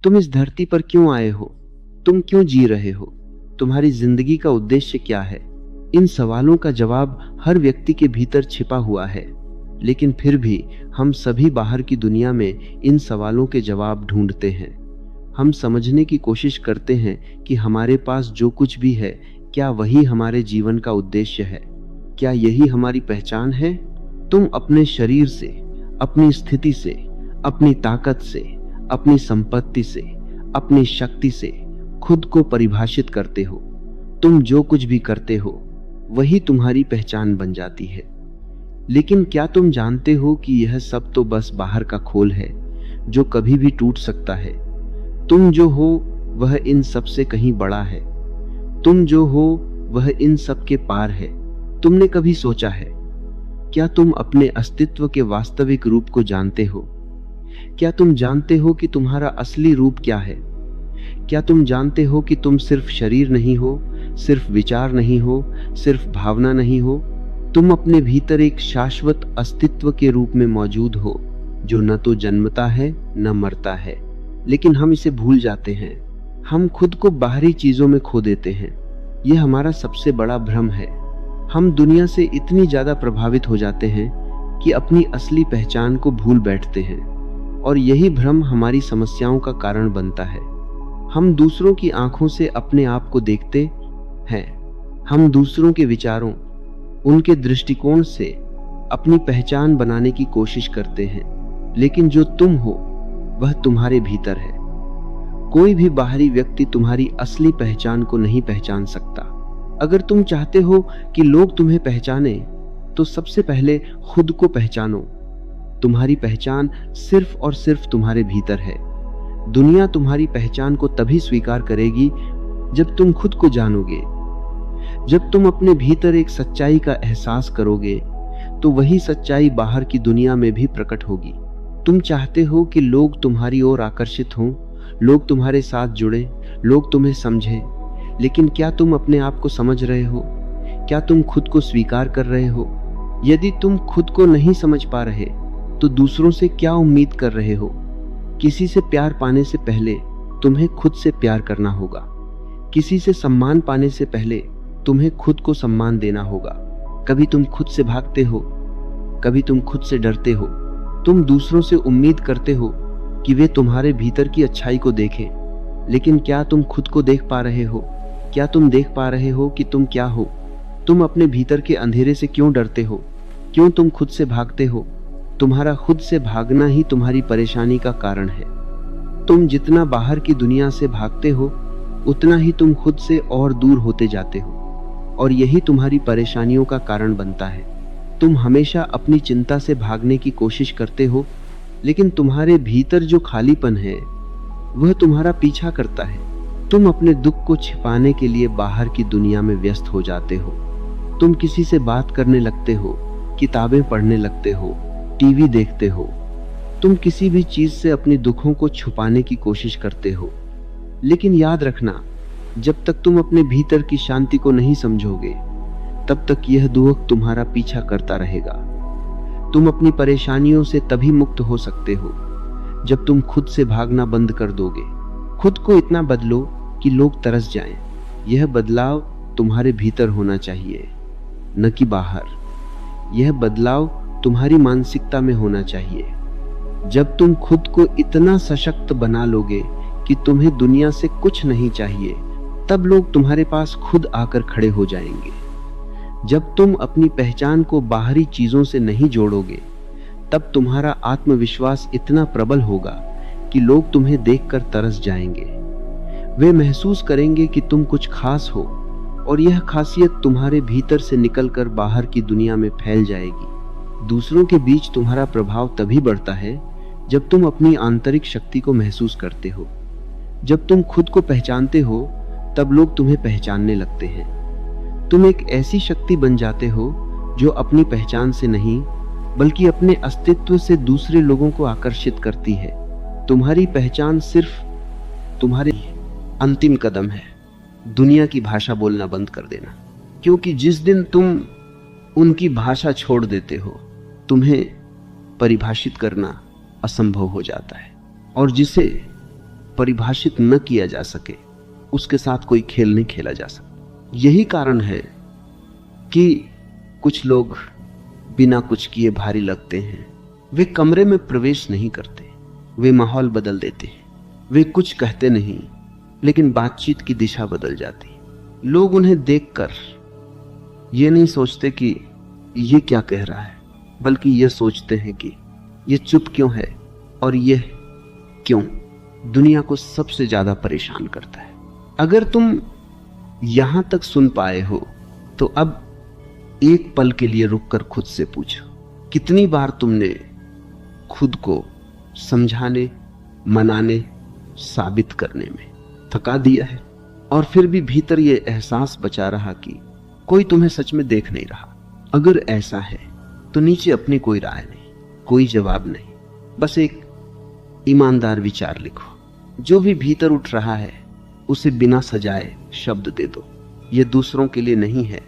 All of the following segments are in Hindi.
तुम इस धरती पर क्यों आए हो? तुम क्यों जी रहे हो? तुम्हारी जिंदगी का उद्देश्य क्या है? इन सवालों का जवाब हर व्यक्ति के भीतर छिपा हुआ है, लेकिन फिर भी हम सभी बाहर की दुनिया में इन सवालों के जवाब ढूंढते हैं। हम समझने की कोशिश करते हैं कि हमारे पास जो कुछ भी है, क्या वही हमारे जीवन का उद्देश्य है? क्या यही हमारी पहचान है? तुम अपने शरीर से, अपनी स्थिति से, अपनी ताकत से, अपनी संपत्ति से, अपनी शक्ति से खुद को परिभाषित करते हो। तुम जो कुछ भी करते हो वही तुम्हारी पहचान बन जाती है। लेकिन क्या तुम जानते हो कि यह सब तो बस बाहर का खोल है जो कभी भी टूट सकता है। तुम जो हो वह इन सब से कहीं बड़ा है। तुम जो हो वह इन सब के पार है। तुमने कभी सोचा है, क्या तुम अपने अस्तित्व के वास्तविक रूप को जानते हो? क्या तुम जानते हो कि तुम्हारा असली रूप क्या है? क्या तुम जानते हो कि तुम सिर्फ शरीर नहीं हो, सिर्फ विचार नहीं हो, सिर्फ भावना नहीं हो? तुम अपने भीतर एक शाश्वत अस्तित्व के रूप में मौजूद हो, जो न तो जन्मता है न मरता है। लेकिन हम इसे भूल जाते हैं। हम खुद को बाहरी चीजों में खो देते हैं। यह हमारा सबसे बड़ा भ्रम है। हम दुनिया से इतनी ज्यादा प्रभावित हो जाते हैं कि अपनी असली पहचान को भूल बैठते हैं, और यही भ्रम हमारी समस्याओं का कारण बनता है। हम दूसरों की आंखों से अपने आप को देखते हैं। हम दूसरों के विचारों, उनके दृष्टिकोण से अपनी पहचान बनाने की कोशिश करते हैं, लेकिन जो तुम हो वह तुम्हारे भीतर है। कोई भी बाहरी व्यक्ति तुम्हारी असली पहचान को नहीं पहचान सकता। अगर तुम चाहते हो कि लोग तुम्हें पहचाने, तो सबसे पहले खुद को पहचानो। तुम्हारी पहचान सिर्फ और सिर्फ तुम्हारे भीतर है। दुनिया तुम्हारी पहचान को तभी स्वीकार करेगी जब तुम खुद को जानोगे। जब तुम अपने भीतर एक सच्चाई का एहसास करोगे, तो वही सच्चाई बाहर की दुनिया में भी प्रकट होगी। तुम चाहते हो कि लोग तुम्हारी ओर आकर्षित हों, लोग तुम्हारे साथ जुड़े, लोग तुम्हें समझें। लेकिन क्या तुम अपने आप को समझ रहे हो? क्या तुम खुद को स्वीकार कर रहे हो? यदि तुम खुद को नहीं समझ पा रहे, तो दूसरों से क्या उम्मीद कर रहे हो? किसी से प्यार पाने से पहले तुम्हें खुद से प्यार करना होगा। किसी से सम्मान पाने से पहले तुम्हें खुद को सम्मान देना होगा। कभी तुम खुद से भागते हो, कभी तुम खुद से डरते हो। तुम दूसरों से उम्मीद करते हो कि वे तुम्हारे भीतर की अच्छाई को देखें, लेकिन क्या तुम खुद को देख पा रहे हो? क्या तुम देख पा रहे हो कि तुम क्या हो? तुम अपने भीतर के अंधेरे से क्यों डरते हो? क्यों तुम खुद से भागते हो? तुम्हारा खुद से भागना ही तुम्हारी परेशानी का कारण है। तुम जितना बाहर की दुनिया से भागते हो, उतना ही तुम खुद से और दूर होते जाते हो, और यही तुम्हारी परेशानियों का कारण बनता है। तुम हमेशा अपनी चिंता से भागने की कोशिश करते हो, लेकिन तुम्हारे भीतर जो खालीपन है वह तुम्हारा पीछा करता है। तुम अपने दुख को छिपाने के लिए बाहर की दुनिया में व्यस्त हो जाते हो। तुम किसी से बात करने लगते हो, किताबें पढ़ने लगते हो, टीवी देखते हो। तुम किसी भी चीज से अपने दुखों को छुपाने की कोशिश करते हो। लेकिन याद रखना, जब तक तुम अपने भीतर की शांति को नहीं समझोगे, तब तक यह दुख तुम्हारा पीछा करता रहेगा। तुम अपनी परेशानियों से तभी मुक्त हो सकते हो जब तुम खुद से भागना बंद कर दोगे। खुद को इतना बदलो कि लोग तरस जाएं। यह बदलाव तुम्हारे भीतर होना चाहिए, न कि बाहर। यह बदलाव तुम्हारी मानसिकता में होना चाहिए। जब तुम खुद को इतना सशक्त बना लोगे कि तुम्हें दुनिया से कुछ नहीं चाहिए, तब लोग तुम्हारे पास खुद आकर खड़े हो जाएंगे। जब तुम अपनी पहचान को बाहरी चीजों से नहीं जोड़ोगे, तब तुम्हारा आत्मविश्वास इतना प्रबल होगा कि लोग तुम्हें देखकर तरस जाएंगे। वे महसूस करेंगे कि तुम कुछ खास हो, और यह खासियत तुम्हारे भीतर से निकलकर बाहर की दुनिया में फैल जाएगी। दूसरों के बीच तुम्हारा प्रभाव तभी बढ़ता है जब तुम अपनी आंतरिक शक्ति को महसूस करते हो। जब तुम खुद को पहचानते हो, तब लोग तुम्हें पहचानने लगते हैं। तुम एक ऐसी शक्ति बन जाते हो जो अपनी पहचान से नहीं, बल्कि अपने अस्तित्व से दूसरे लोगों को आकर्षित करती है। तुम्हारी पहचान सिर्फ तुम्हारे अंतिम कदम है। दुनिया की भाषा बोलना बंद कर देना, क्योंकि जिस दिन तुम उनकी भाषा छोड़ देते हो, तुम्हें परिभाषित करना असंभव हो जाता है। और जिसे परिभाषित न किया जा सके, उसके साथ कोई खेल नहीं खेला जा सकता। यही कारण है कि कुछ लोग बिना कुछ किए भारी लगते हैं। वे कमरे में प्रवेश नहीं करते, वे माहौल बदल देते हैं। वे कुछ कहते नहीं, लेकिन बातचीत की दिशा बदल जाती। लोग उन्हें देखकर ये नहीं सोचते कि ये क्या कह रहा है, बल्कि ये सोचते हैं कि ये चुप क्यों है और ये क्यों दुनिया को सबसे ज्यादा परेशान करता है। अगर तुम यहां तक सुन पाए हो तो अब एक पल के लिए रुककर खुद से पूछो, कितनी बार तुमने खुद को समझाने, मनाने, साबित करने में थका दिया है और फिर भी भीतर ये एहसास बचा रहा कि कोई तुम्हें सच में देख नहीं रहा। अगर ऐसा है तो नीचे अपनी कोई राय नहीं, कोई जवाब नहीं, बस एक ईमानदार विचार लिखो। जो भी भीतर उठ रहा है उसे बिना सजाए शब्द दे दो। ये दूसरों के लिए नहीं है,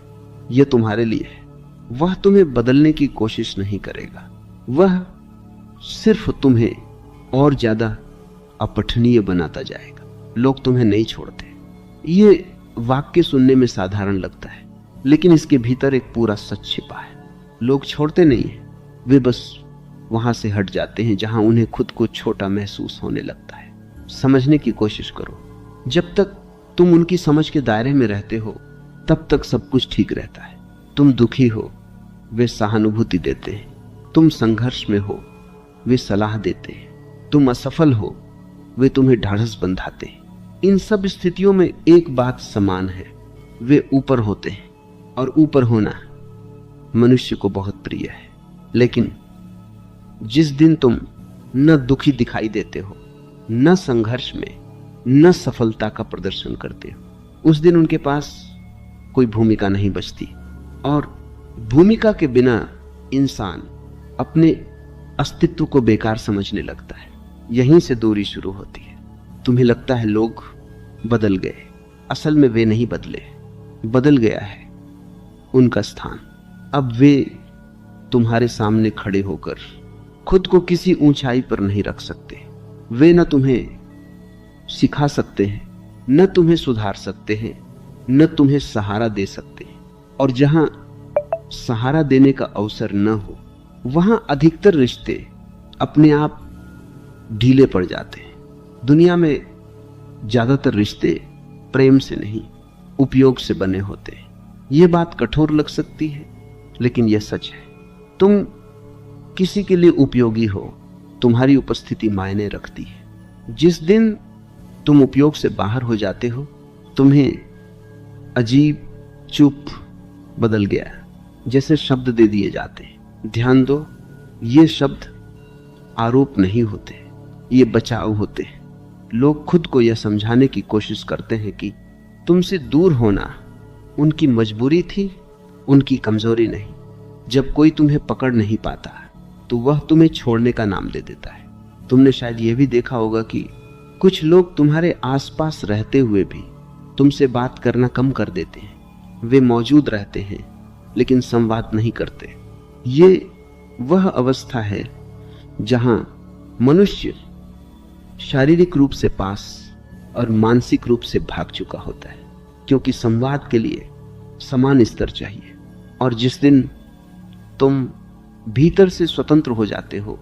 यह तुम्हारे लिए है। वह तुम्हें बदलने की कोशिश नहीं करेगा, वह सिर्फ तुम्हें और ज्यादा अपठनीय बनाता जाएगा। लोग तुम्हें नहीं छोड़ते। ये वाक्य सुनने में साधारण लगता है, लेकिन इसके भीतर एक पूरा सच छिपा है। लोग छोड़ते नहीं हैं, वे बस वहां से हट जाते हैं जहां उन्हें खुद को छोटा महसूस होने लगता है। समझने की कोशिश करो। जब तक तुम उनकी समझ के दायरे में रहते हो तब तक सब कुछ ठीक रहता है। तुम दुखी हो, वे सहानुभूति देते हैं। तुम संघर्ष में हो, वे सलाह देते हैं। तुम असफल हो, वे तुम्हें ढाढ़स बंधाते हैं। इन सब स्थितियों में एक बात समान है, वे ऊपर होते हैं और ऊपर होना मनुष्य को बहुत प्रिय है। लेकिन जिस दिन तुम न दुखी दिखाई देते हो, न संघर्ष में, न सफलता का प्रदर्शन करते हो, उस दिन उनके पास कोई भूमिका नहीं बचती। और भूमिका के बिना इंसान अपने अस्तित्व को बेकार समझने लगता है। यहीं से दूरी शुरू होती है। तुम्हें लगता है लोग बदल गए, असल में वे नहीं बदले, बदल गया है उनका स्थान। अब वे तुम्हारे सामने खड़े होकर खुद को किसी ऊंचाई पर नहीं रख सकते। वे न तुम्हें सिखा सकते हैं, न तुम्हें सुधार सकते हैं, न तुम्हें सहारा दे सकते हैं। और जहां सहारा देने का अवसर न हो, वहां अधिकतर रिश्ते अपने आप ढीले पड़ जाते हैं। दुनिया में ज्यादातर रिश्ते प्रेम से नहीं, उपयोग से बने होते हैं। यह बात कठोर लग सकती है, लेकिन यह सच है। तुम किसी के लिए उपयोगी हो, तुम्हारी उपस्थिति मायने रखती है। जिस दिन तुम उपयोग से बाहर हो जाते हो, तुम्हें अजीब चुप बदल गया, जैसे शब्द दे दिए जाते हैं। ध्यान दो, ये शब्द आरोप नहीं होते, ये बचाव होते हैं। लोग खुद को यह समझाने की कोशिश करते हैं कि तुमसे दूर होना उनकी मजबूरी थी, उनकी कमजोरी नहीं। जब कोई तुम्हें पकड़ नहीं पाता तो वह तुम्हें छोड़ने का नाम दे देता है। तुमने शायद यह भी देखा होगा कि कुछ लोग तुम्हारे आसपास रहते हुए भी तुमसे बात करना कम कर देते हैं। वे मौजूद रहते हैं लेकिन संवाद नहीं करते। ये वह अवस्था है जहां मनुष्य शारीरिक रूप से पास और मानसिक रूप से भाग चुका होता है, क्योंकि संवाद के लिए समान स्तर चाहिए। और जिस दिन तुम भीतर से स्वतंत्र हो जाते हो,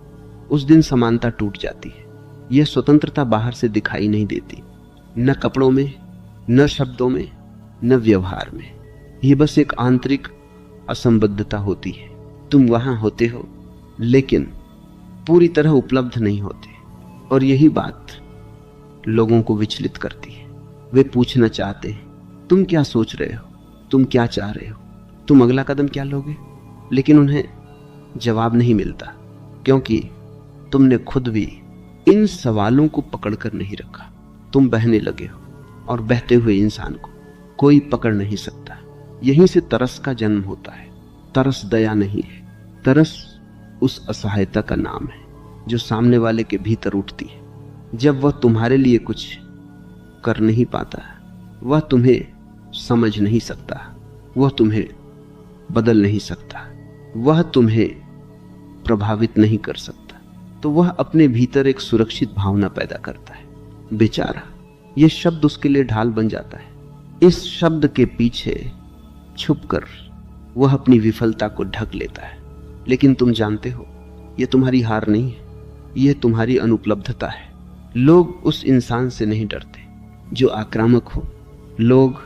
उस दिन समानता टूट जाती है। यह स्वतंत्रता बाहर से दिखाई नहीं देती, न कपड़ों में, न शब्दों में, न व्यवहार में। यह बस एक आंतरिक असंबद्धता होती है। तुम वहां होते हो लेकिन पूरी तरह उपलब्ध नहीं होते। और यही बात लोगों को विचलित करती है। वे पूछना चाहते हैं, तुम क्या सोच रहे हो, तुम क्या चाह रहे हो, तुम अगला कदम क्या लोगे? लेकिन उन्हें जवाब नहीं मिलता, क्योंकि तुमने खुद भी इन सवालों को पकड़कर नहीं रखा। तुम बहने लगे हो और बहते हुए इंसान को कोई पकड़ नहीं सकता। यहीं से तरस का जन्म होता है। तरस दया नहीं है, तरस उस असहायता का नाम है जो सामने वाले के भीतर उठती है जब वह तुम्हारे लिए कुछ कर नहीं पाता। वह तुम्हें समझ नहीं सकता, वह तुम्हें बदल नहीं सकता, वह तुम्हें प्रभावित नहीं कर सकता। तो वह अपने भीतर एक सुरक्षित भावना पैदा करता है। बेचारा, यह शब्द उसके लिए ढाल बन जाता है। इस शब्द के पीछे छुपकर वह अपनी विफलता को ढक लेता है। लेकिन तुम जानते हो, यह तुम्हारी हार नहीं है, यह तुम्हारी अनुपलब्धता है। लोग उस इंसान से नहीं डरते जो आक्रामक हो, लोग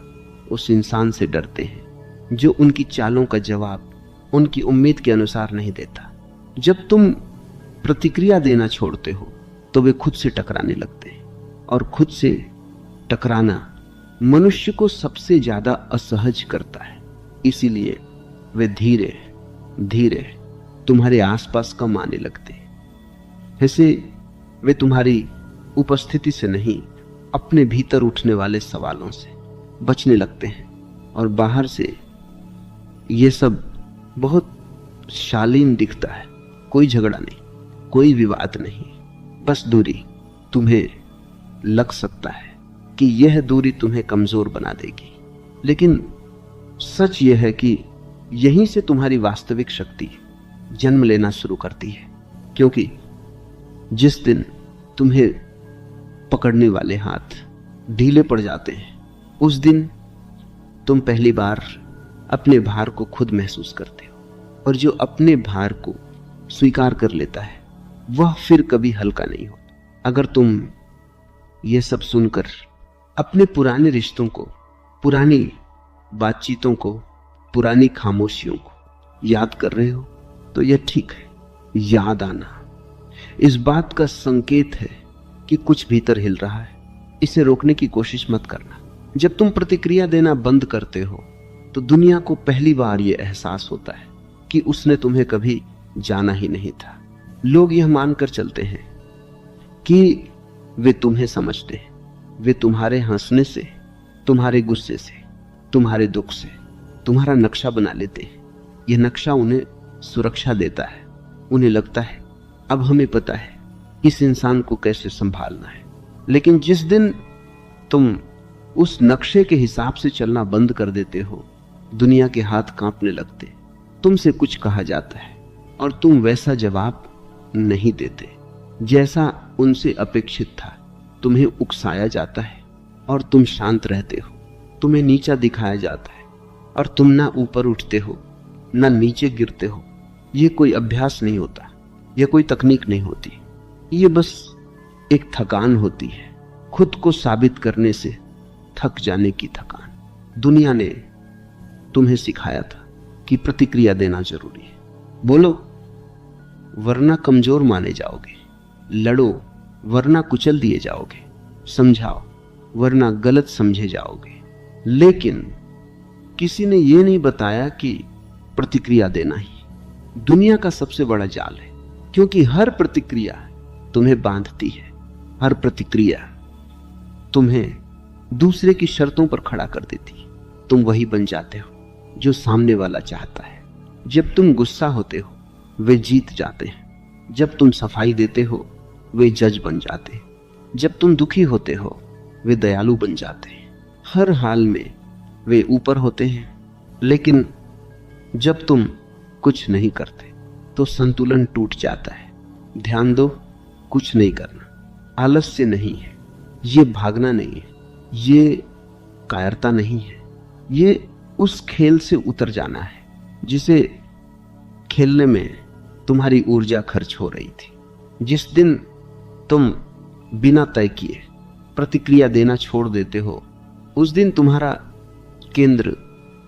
उस इंसान से डरते हैं जो उनकी चालों का जवाब उनकी उम्मीद के अनुसार नहीं देता। जब तुम प्रतिक्रिया देना छोड़ते हो तो वे खुद से टकराने लगते हैं, और खुद से टकराना मनुष्य को सबसे ज्यादा असहज करता है। इसीलिए वे धीरे धीरे तुम्हारे आसपास कम आने लगते हैं। ऐसे वे तुम्हारी उपस्थिति से नहीं, अपने भीतर उठने वाले सवालों से बचने लगते हैं। और बाहर से ये सब बहुत शालीन दिखता है, कोई झगड़ा नहीं, कोई विवाद नहीं, बस दूरी। तुम्हें लग सकता है कि यह दूरी तुम्हें कमजोर बना देगी, लेकिन सच यह है कि यहीं से तुम्हारी वास्तविक शक्ति जन्म लेना शुरू करती है। क्योंकि जिस दिन तुम्हें पकड़ने वाले हाथ ढीले पड़ जाते हैं, उस दिन तुम पहली बार अपने भार को खुद महसूस करते हो। और जो अपने भार को स्वीकार कर लेता है वह फिर कभी हल्का नहीं होता। अगर तुम ये सब सुनकर अपने पुराने रिश्तों को, पुरानी बातचीतों को, पुरानी खामोशियों को याद कर रहे हो तो यह ठीक है। याद आना इस बात का संकेत है कि कुछ भीतर हिल रहा है। इसे रोकने की कोशिश मत करना। जब तुम प्रतिक्रिया देना बंद करते हो तो दुनिया को पहली बार यह एहसास होता है कि उसने तुम्हें कभी जाना ही नहीं था। लोग यह मानकर चलते हैं कि वे तुम्हें समझते हैं। वे तुम्हारे हंसने से, तुम्हारे गुस्से से, तुम्हारे दुख से तुम्हारा नक्शा बना लेते हैं। यह नक्शा उन्हें सुरक्षा देता है। उन्हें लगता है अब हमें पता है इस इंसान को कैसे संभालना है। लेकिन जिस दिन तुम उस नक्शे के हिसाब से चलना बंद कर देते हो, दुनिया के हाथ कांपने लगते, तुमसे कुछ कहा जाता है और तुम वैसा जवाब नहीं देते जैसा उनसे अपेक्षित था। तुम्हें उकसाया जाता है और तुम शांत रहते हो। तुम्हें नीचा दिखाया जाता है और तुम ना ऊपर उठते हो ना नीचे गिरते हो। यह कोई अभ्यास नहीं होता, यह कोई तकनीक नहीं होती, ये बस एक थकान होती है, खुद को साबित करने से थक जाने की थकान। दुनिया ने तुम्हें सिखाया था कि प्रतिक्रिया देना जरूरी है। बोलो वरना कमजोर माने जाओगे, लड़ो वरना कुचल दिए जाओगे, समझाओ वरना गलत समझे जाओगे। लेकिन किसी ने यह नहीं बताया कि प्रतिक्रिया देना ही दुनिया का सबसे बड़ा जाल है। क्योंकि हर प्रतिक्रिया तुम्हें बांधती है, हर प्रतिक्रिया तुम्हें दूसरे की शर्तों पर खड़ा कर देती। तुम वही बन जाते हो जो सामने वाला चाहता है। जब तुम गुस्सा होते हो वे जीत जाते हैं। जब तुम सफाई देते हो वे जज बन जाते हैं। जब तुम दुखी होते हो वे दयालु बन जाते हैं। हर हाल में वे ऊपर होते हैं। लेकिन जब तुम कुछ नहीं करते तो संतुलन टूट जाता है। ध्यान दो, कुछ नहीं करना आलस्य नहीं है, ये भागना नहीं है, ये कायरता नहीं है, ये उस खेल से उतर जाना है जिसे खेलने में तुम्हारी ऊर्जा खर्च हो रही थी। जिस दिन तुम बिना तय किए प्रतिक्रिया देना छोड़ देते हो, उस दिन तुम्हारा केंद्र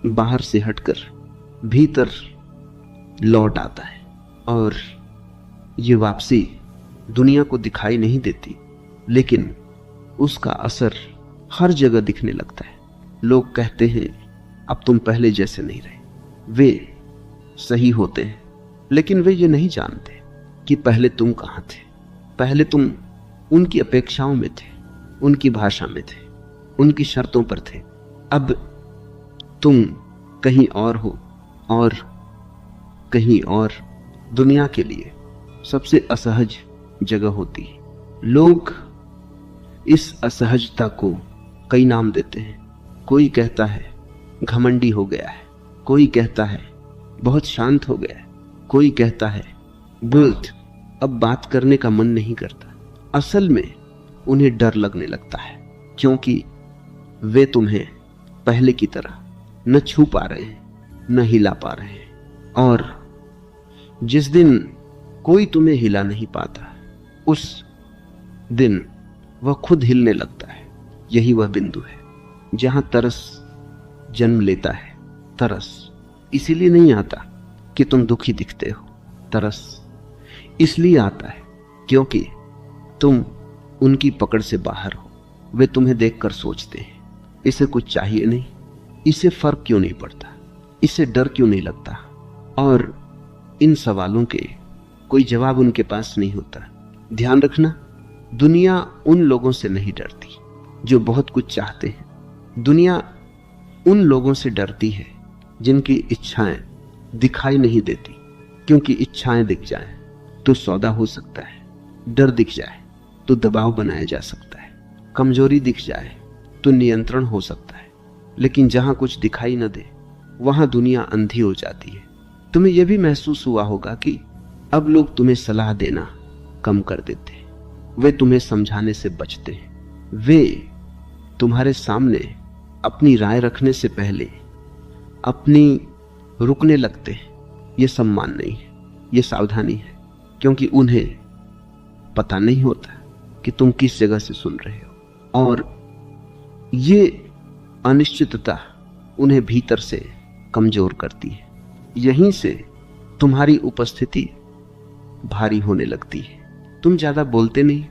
बाहर से हटकर भीतर लौट आता है। और ये वापसी दुनिया को दिखाई नहीं देती, लेकिन उसका असर हर जगह दिखने लगता है। लोग कहते हैं अब तुम पहले जैसे नहीं रहे। वे सही होते हैं, लेकिन वे ये नहीं जानते कि पहले तुम कहाँ थे। पहले तुम उनकी अपेक्षाओं में थे, उनकी भाषा में थे, उनकी शर्तों पर थे। अब तुम कहीं और हो और कहीं और दुनिया के लिए सबसे असहज जगह होती है। लोग इस असहजता को कई नाम देते हैं। कोई कहता है घमंडी हो गया है, कोई कहता है बहुत शांत हो गया है, कोई कहता है बुल्द अब बात करने का मन नहीं करता। असल में उन्हें डर लगने लगता है, क्योंकि वे तुम्हें पहले की तरह न छू पा रहे हैं, न हिला पा रहे हैं। और जिस दिन कोई तुम्हें हिला नहीं पाता, उस दिन वह खुद हिलने लगता है। यही वह बिंदु है जहां तरस जन्म लेता है। तरस इसीलिए नहीं आता कि तुम दुखी दिखते हो, तरस इसलिए आता है क्योंकि तुम उनकी पकड़ से बाहर हो। वे तुम्हें देखकर सोचते हैं, इसे कुछ चाहिए नहीं, इसे फर्क क्यों नहीं पड़ता, इसे डर क्यों नहीं लगता। और इन सवालों के कोई जवाब उनके पास नहीं होता। ध्यान रखना, दुनिया उन लोगों से नहीं डरती जो बहुत कुछ चाहते हैं। दुनिया उन लोगों से डरती है जिनकी इच्छाएं दिखाई नहीं देती, क्योंकि इच्छाएं दिख जाएं तो सौदा हो सकता है, डर दिख जाए तो दबाव बनाया जा सकता है, कमजोरी दिख जाए तो नियंत्रण हो सकता है। लेकिन जहां कुछ दिखाई न दे वहां दुनिया अंधी हो जाती है। तुम्हें यह भी महसूस हुआ होगा कि अब लोग तुम्हें सलाह देना कम कर देते हैं, वे तुम्हें समझाने से बचते हैं, वे तुम्हारे सामने अपनी राय रखने से पहले अपनी रुकने लगते हैं। यह सम्मान नहीं है, यह सावधानी है, क्योंकि उन्हें पता नहीं होता कि तुम किस जगह से सुन रहे हो। और ये अनिश्चितता उन्हें भीतर से कमजोर करती है। यहीं से तुम्हारी उपस्थिति भारी होने लगती है। तुम ज्यादा बोलते नहीं,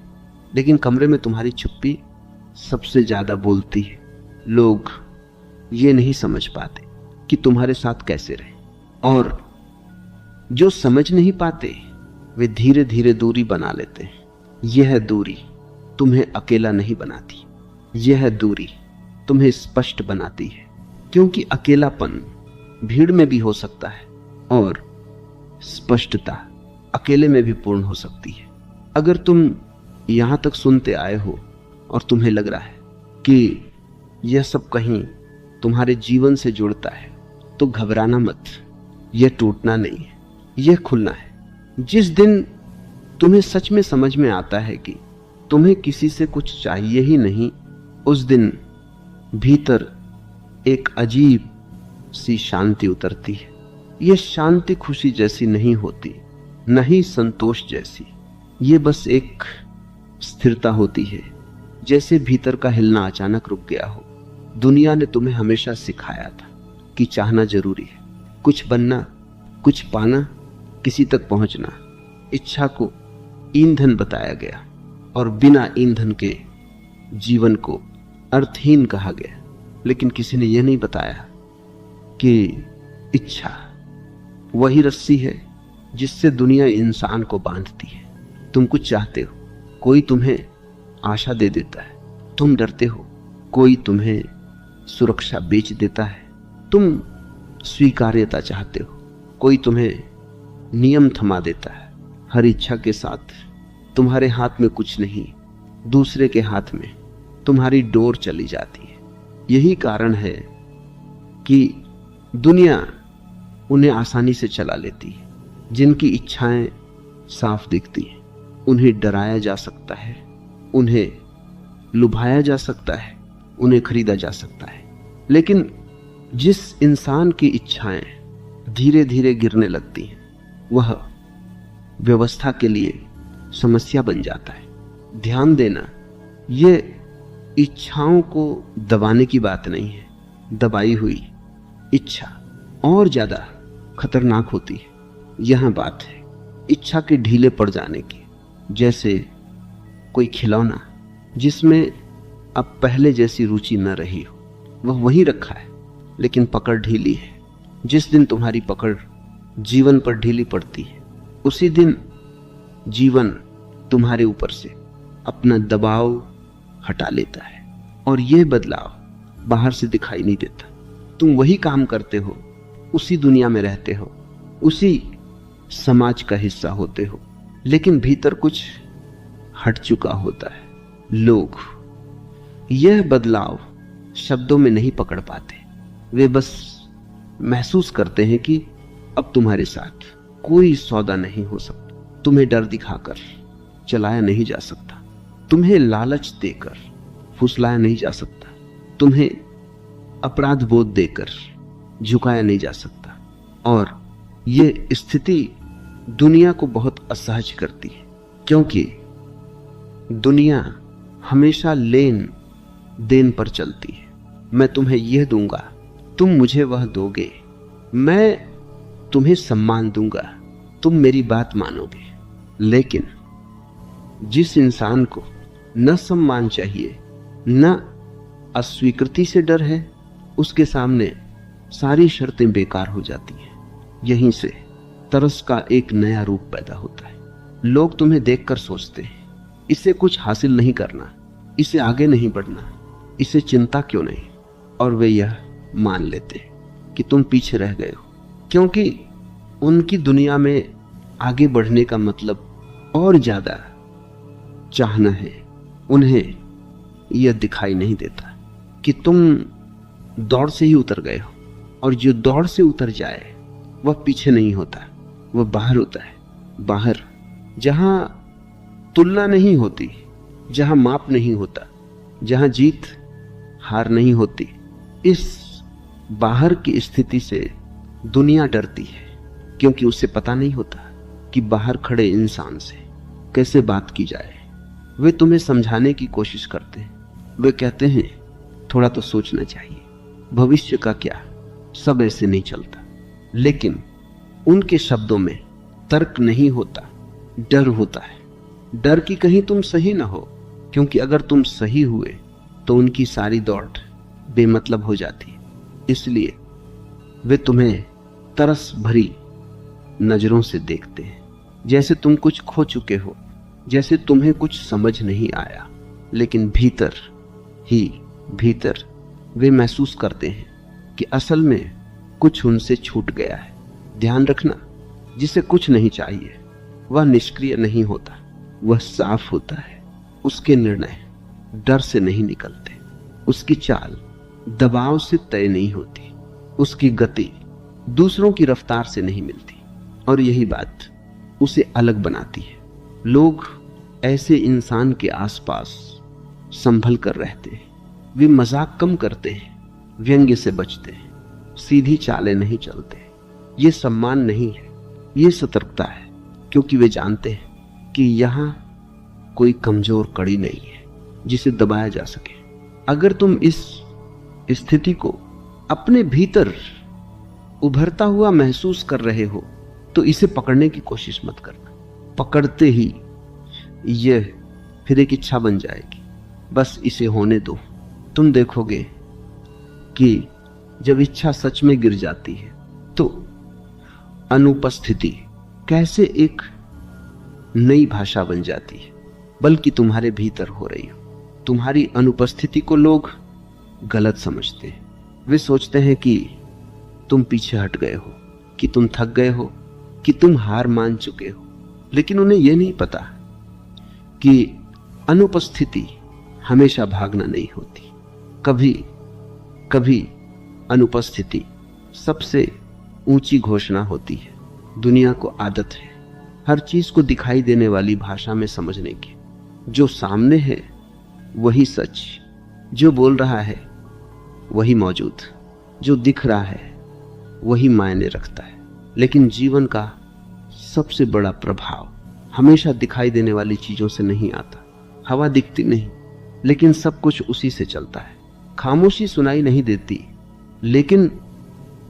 लेकिन कमरे में तुम्हारी चुप्पी सबसे ज्यादा बोलती है। लोग ये नहीं समझ पाते कि तुम्हारे साथ कैसे रहे, और जो समझ नहीं पाते वे धीरे धीरे दूरी बना लेते हैं। यह दूरी तुम्हें अकेला नहीं बनाती, यह दूरी तुम्हें स्पष्ट बनाती है, क्योंकि अकेलापन भीड़ में भी हो सकता है और स्पष्टता अकेले में भी पूर्ण हो सकती है। अगर तुम यहां तक सुनते आए हो और तुम्हें लग रहा है कि यह सब कहीं तुम्हारे जीवन से जुड़ता है, तो घबराना मत। यह टूटना नहीं है, यह खुलना है। जिस दिन तुम्हें सच में समझ में आता है कि तुम्हें किसी से कुछ चाहिए ही नहीं, उस दिन भीतर एक अजीब सी शांति उतरती है। यह शांति खुशी जैसी नहीं होती, न ही संतोष जैसी। ये बस एक स्थिरता होती है, जैसे भीतर का हिलना अचानक रुक गया हो। दुनिया ने तुम्हें हमेशा सिखाया था कि चाहना जरूरी है, कुछ बनना, कुछ पाना, किसी तक पहुंचना। इच्छा को ईंधन बताया गया और बिना ईंधन के जीवन को अर्थहीन कहा गया। लेकिन किसी ने यह नहीं बताया कि इच्छा वही रस्सी है जिससे दुनिया इंसान को बांधती है। तुम कुछ चाहते हो, कोई तुम्हें आशा दे देता है। तुम डरते हो, कोई तुम्हें सुरक्षा बेच देता है। तुम स्वीकार्यता चाहते हो, कोई तुम्हें नियम थमा देता है। हर इच्छा के साथ तुम्हारे हाथ में कुछ नहीं, दूसरे के हाथ में तुम्हारी डोर चली जाती है। यही कारण है कि दुनिया उन्हें आसानी से चला लेती है। जिनकी इच्छाएं साफ दिखती हैं, उन्हें डराया जा सकता है, उन्हें लुभाया जा सकता है, उन्हें खरीदा जा सकता है। लेकिन जिस इंसान की इच्छाएं धीरे धीरे गिरने लगती हैं, वह व्यवस्था के लिए समस्या बन जाता है। ध्यान देना, ये इच्छाओं को दबाने की बात नहीं है। दबाई हुई इच्छा और ज्यादा खतरनाक होती है। यहां बात है इच्छा के ढीले पड़ जाने की। जैसे कोई खिलौना जिसमें अब पहले जैसी रुचि न रही हो, वह वहीं रखा है लेकिन पकड़ ढीली है। जिस दिन तुम्हारी पकड़ जीवन पर ढीली पड़ती है, उसी दिन जीवन तुम्हारे ऊपर से अपना दबाव हटा लेता है, और यह बदलाव बाहर से दिखाई नहीं देता। तुम वही काम करते हो, उसी दुनिया में रहते हो, उसी समाज का हिस्सा होते हो, लेकिन भीतर कुछ हट चुका होता है। लोग यह बदलाव शब्दों में नहीं पकड़ पाते, वे बस महसूस करते हैं कि अब तुम्हारे साथ कोई सौदा नहीं हो सकता, तुम्हें डर दिखाकर चलाया नहीं जा सकता। तुम्हें लालच देकर फुसलाया नहीं जा सकता, तुम्हें अपराध बोध देकर झुकाया नहीं जा सकता। और ये स्थिति दुनिया को बहुत असहज करती है, क्योंकि दुनिया हमेशा लेन देन पर चलती है। मैं तुम्हें यह दूंगा, तुम मुझे वह दोगे, मैं तुम्हें सम्मान दूंगा, तुम मेरी बात मानोगे। लेकिन जिस इंसान को न सम्मान चाहिए न अस्वीकृति से डर है, उसके सामने सारी शर्तें बेकार हो जाती हैं। यहीं से तरस का एक नया रूप पैदा होता है। लोग तुम्हें देखकर सोचते हैं, इसे कुछ हासिल नहीं करना, इसे आगे नहीं बढ़ना, इसे चिंता क्यों नहीं। और वे यह मान लेते हैं कि तुम पीछे रह गए हो, क्योंकि उनकी दुनिया में आगे बढ़ने का मतलब और ज्यादा चाहना है। उन्हें यह दिखाई नहीं देता कि तुम दौड़ से ही उतर गए हो, और जो दौड़ से उतर जाए वह पीछे नहीं होता, वह बाहर होता है। बाहर जहां तुलना नहीं होती, जहां माप नहीं होता, जहां जीत हार नहीं होती, इस बाहर की स्थिति से दुनिया डरती है, क्योंकि उसे पता नहीं होता कि बाहर खड़े इंसान से कैसे बात की जाए। वे तुम्हें समझाने की कोशिश करते हैं, वे कहते हैं थोड़ा तो सोचना चाहिए, भविष्य का क्या, सब ऐसे नहीं चलता। लेकिन उनके शब्दों में तर्क नहीं होता, डर होता है। डर कि कहीं तुम सही ना हो, क्योंकि अगर तुम सही हुए तो उनकी सारी दौड़ बेमतलब हो जाती है। इसलिए वे तुम्हें तरस भरी नजरों से देखते हैं, जैसे तुम कुछ खो चुके हो, जैसे तुम्हें कुछ समझ नहीं आया। लेकिन भीतर ही भीतर वे महसूस करते हैं कि असल में कुछ उनसे छूट गया है। ध्यान रखना, जिसे कुछ नहीं चाहिए वह निष्क्रिय नहीं होता, वह साफ होता है। उसके निर्णय डर से नहीं निकलते, उसकी चाल दबाव से तय नहीं होती, उसकी गति दूसरों की रफ्तार से नहीं मिलती। और यही बात उसे अलग बनाती है। लोग ऐसे इंसान के आसपास संभल कर रहते हैं। वे मजाक कम करते हैं, व्यंग्य से बचते हैं, सीधी चालें नहीं चलते। ये सम्मान नहीं है, ये सतर्कता है, क्योंकि वे जानते हैं कि यहां कोई कमजोर कड़ी नहीं है जिसे दबाया जा सके। अगर तुम इस स्थिति को अपने भीतर उभरता हुआ महसूस कर रहे हो तो इसे पकड़ने की कोशिश मत करना। पकड़ते ही यह फिर एक इच्छा बन जाएगी, बस इसे होने दो। तुम देखोगे कि जब इच्छा सच में गिर जाती है तो अनुपस्थिति कैसे एक नई भाषा बन जाती है, बल्कि तुम्हारे भीतर हो रही हो। तुम्हारी अनुपस्थिति को लोग गलत समझते हैं। वे सोचते हैं कि तुम पीछे हट गए हो, कि तुम थक गए हो, कि तुम हार मान चुके हो। लेकिन उन्हें यह नहीं पता कि अनुपस्थिति हमेशा भागना नहीं होती। कभी कभी अनुपस्थिति सबसे ऊंची घोषणा होती है। दुनिया को आदत है हर चीज को दिखाई देने वाली भाषा में समझने की। जो सामने है वही सच, जो बोल रहा है वही मौजूद, जो दिख रहा है वही मायने रखता है। लेकिन जीवन का सबसे बड़ा प्रभाव हमेशा दिखाई देने वाली चीजों से नहीं आता। हवा दिखती नहीं, लेकिन सब कुछ उसी से चलता है। खामोशी सुनाई नहीं देती, लेकिन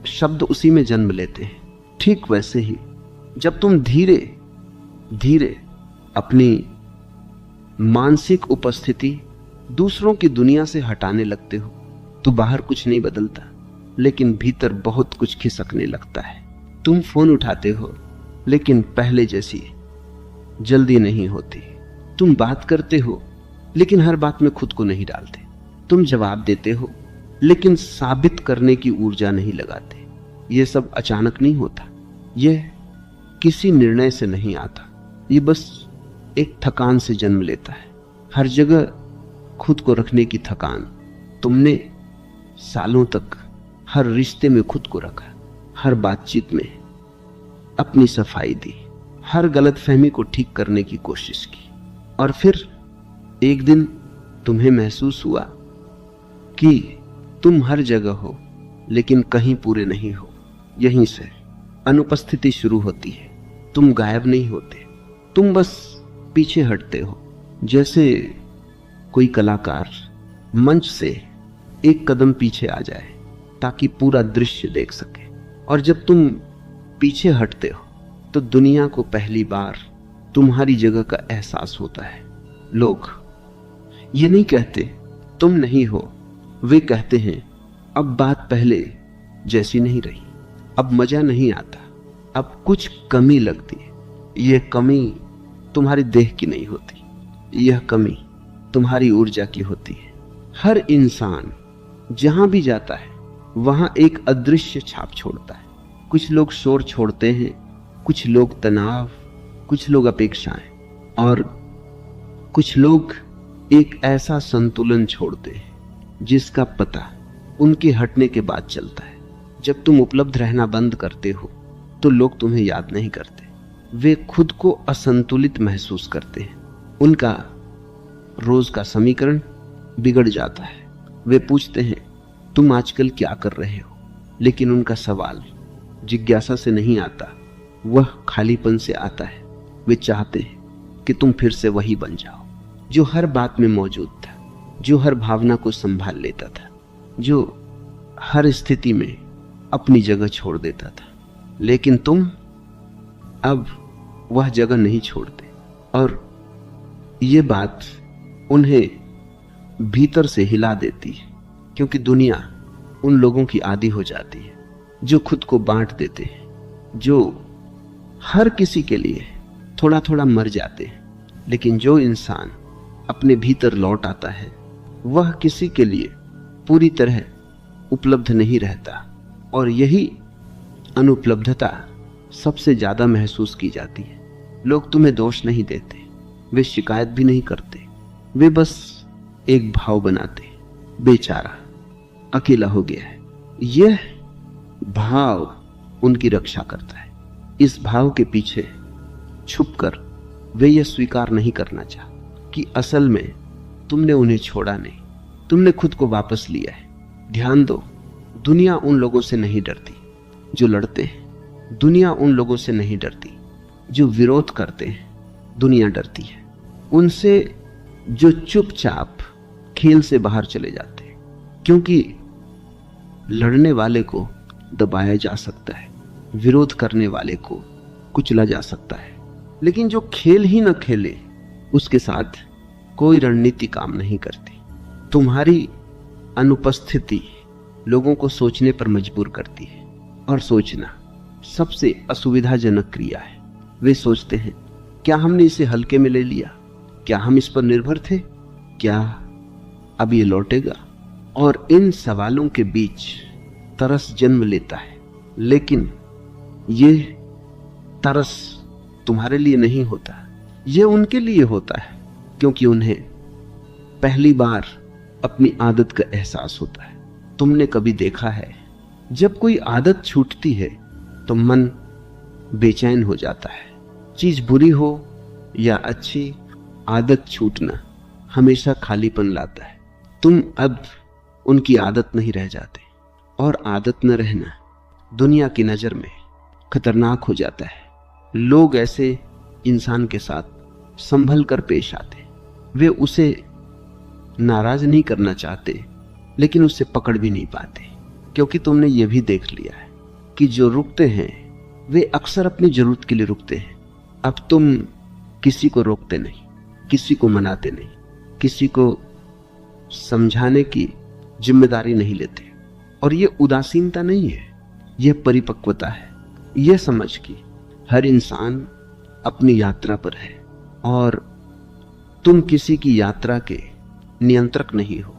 शब्द उसी में जन्म लेते हैं। ठीक वैसे ही जब तुम धीरे धीरे अपनी मानसिक उपस्थिति दूसरों की दुनिया से हटाने लगते हो तो बाहर कुछ नहीं बदलता, लेकिन भीतर बहुत कुछ खिसकने लगता है। तुम फोन उठाते हो, लेकिन पहले जैसी जल्दी नहीं होती। तुम बात करते हो, लेकिन हर बात में खुद को नहीं डालते। तुम जवाब देते हो, लेकिन साबित करने की ऊर्जा नहीं लगाते। यह सब अचानक नहीं होता, यह किसी निर्णय से नहीं आता, ये बस एक थकान से जन्म लेता है। हर जगह खुद को रखने की थकान। तुमने सालों तक हर रिश्ते में खुद को रखा, हर बातचीत में अपनी सफाई दी, हर गलतफहमी को ठीक करने की कोशिश की, और फिर एक दिन तुम्हें महसूस हुआ कि तुम हर जगह हो लेकिन कहीं पूरे नहीं हो। यहीं से अनुपस्थिति शुरू होती है। तुम गायब नहीं होते, तुम बस पीछे हटते हो। जैसे कोई कलाकार मंच से एक कदम पीछे आ जाए ताकि पूरा दृश्य देख सके। और जब तुम पीछे हटते हो तो दुनिया को पहली बार तुम्हारी जगह का एहसास होता है। लोग ये नहीं कहते तुम नहीं हो, वे कहते हैं अब बात पहले जैसी नहीं रही, अब मजा नहीं आता, अब कुछ कमी लगती है। यह कमी तुम्हारी देह की नहीं होती, यह कमी तुम्हारी ऊर्जा की होती है। हर इंसान जहां भी जाता है वहां एक अदृश्य छाप छोड़ता है। कुछ लोग शोर छोड़ते हैं, कुछ लोग तनाव, कुछ लोग अपेक्षाएं, और कुछ लोग एक ऐसा संतुलन छोड़ते हैं जिसका पता उनके हटने के बाद चलता है। जब तुम उपलब्ध रहना बंद करते हो तो लोग तुम्हें याद नहीं करते, वे खुद को असंतुलित महसूस करते हैं। उनका रोज का समीकरण बिगड़ जाता है। वे पूछते हैं तुम आजकल क्या कर रहे हो, लेकिन उनका सवाल जिज्ञासा से नहीं आता, वह खालीपन से आता है। वे चाहते हैं कि तुम फिर से वही बन जाओ जो हर बात में मौजूद था, जो हर भावना को संभाल लेता था, जो हर स्थिति में अपनी जगह छोड़ देता था। लेकिन तुम अब वह जगह नहीं छोड़ते, और ये बात उन्हें भीतर से हिला देती है, क्योंकि दुनिया उन लोगों की आदी हो जाती है जो खुद को बांट देते हैं, जो हर किसी के लिए थोड़ा थोड़ा मर जाते हैं। लेकिन जो इंसान अपने भीतर लौट आता है वह किसी के लिए पूरी तरह उपलब्ध नहीं रहता, और यही अनुपलब्धता सबसे ज्यादा महसूस की जाती है। लोग तुम्हें दोष नहीं देते, वे शिकायत भी नहीं करते, वे बस एक भाव बनाते, बेचारा अकेला हो गया है। यह भाव उनकी रक्षा करता है। इस भाव के पीछे छुपकर वे यह स्वीकार नहीं करना चाहते कि असल में तुमने उन्हें छोड़ा नहीं, तुमने खुद को वापस लिया है। ध्यान दो, दुनिया उन लोगों से नहीं डरती जो लड़ते हैं, दुनिया उन लोगों से नहीं डरती जो विरोध करते हैं, दुनिया डरती है उनसे जो चुपचाप खेल से बाहर चले जाते हैं। क्योंकि लड़ने वाले को दबाया जा सकता है, विरोध करने वाले को कुचला जा सकता है, लेकिन जो खेल ही न खेले उसके साथ कोई रणनीति काम नहीं करती। तुम्हारी अनुपस्थिति लोगों को सोचने पर मजबूर करती है, और सोचना सबसे असुविधाजनक क्रिया है। वे सोचते हैं क्या हमने इसे हल्के में ले लिया, क्या हम इस पर निर्भर थे, क्या अब ये लौटेगा। और इन सवालों के बीच तरस जन्म लेता है, लेकिन ये तरस तुम्हारे लिए नहीं होता, ये उनके लिए होता है, क्योंकि उन्हें पहली बार अपनी आदत का एहसास होता है। तुमने कभी देखा है जब कोई आदत छूटती है तो मन बेचैन हो जाता है। चीज बुरी हो या अच्छी, आदत छूटना हमेशा खालीपन लाता है। तुम अब उनकी आदत नहीं रह जाते, और आदत न रहना दुनिया की नजर में खतरनाक हो जाता है। लोग ऐसे इंसान के साथ संभल कर पेश आते, वे उसे नाराज नहीं करना चाहते, लेकिन उससे पकड़ भी नहीं पाते, क्योंकि तुमने ये भी देख लिया है कि जो रुकते हैं वे अक्सर अपनी जरूरत के लिए रुकते हैं। अब तुम किसी को रोकते नहीं, किसी को मनाते नहीं, किसी को समझाने की जिम्मेदारी नहीं लेते। और ये उदासीनता नहीं है, यह परिपक्वता है। यह समझ कि हर इंसान अपनी यात्रा पर है और तुम किसी की यात्रा के नियंत्रक नहीं हो।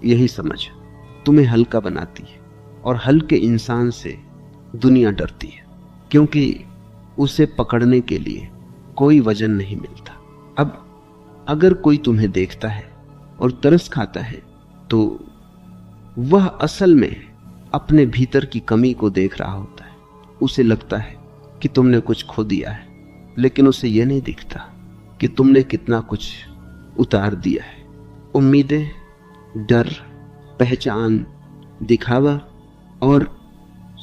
यही समझ तुम्हें हल्का बनाती है, और हल्के इंसान से दुनिया डरती है, क्योंकि उसे पकड़ने के लिए कोई वजन नहीं मिलता। अब अगर कोई तुम्हें देखता है और तरस खाता है तो वह असल में अपने भीतर की कमी को देख रहा होता है। उसे लगता है कि तुमने कुछ खो दिया है, लेकिन उसे यह नहीं दिखता कि तुमने कितना कुछ उतार दिया है। उम्मीदें, डर, पहचान, दिखावा और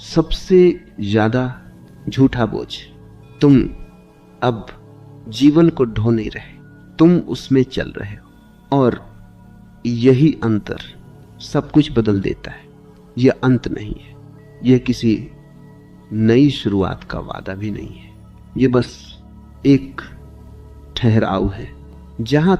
सबसे ज्यादा झूठा बोझ। तुम अब जीवन को ढो नहीं रहे, तुम उसमें चल रहे हो और यही अंतर सब कुछ बदल देता है। यह अंत नहीं है, यह किसी नई शुरुआत का वादा भी नहीं है, यह बस एक ठहराव है जहां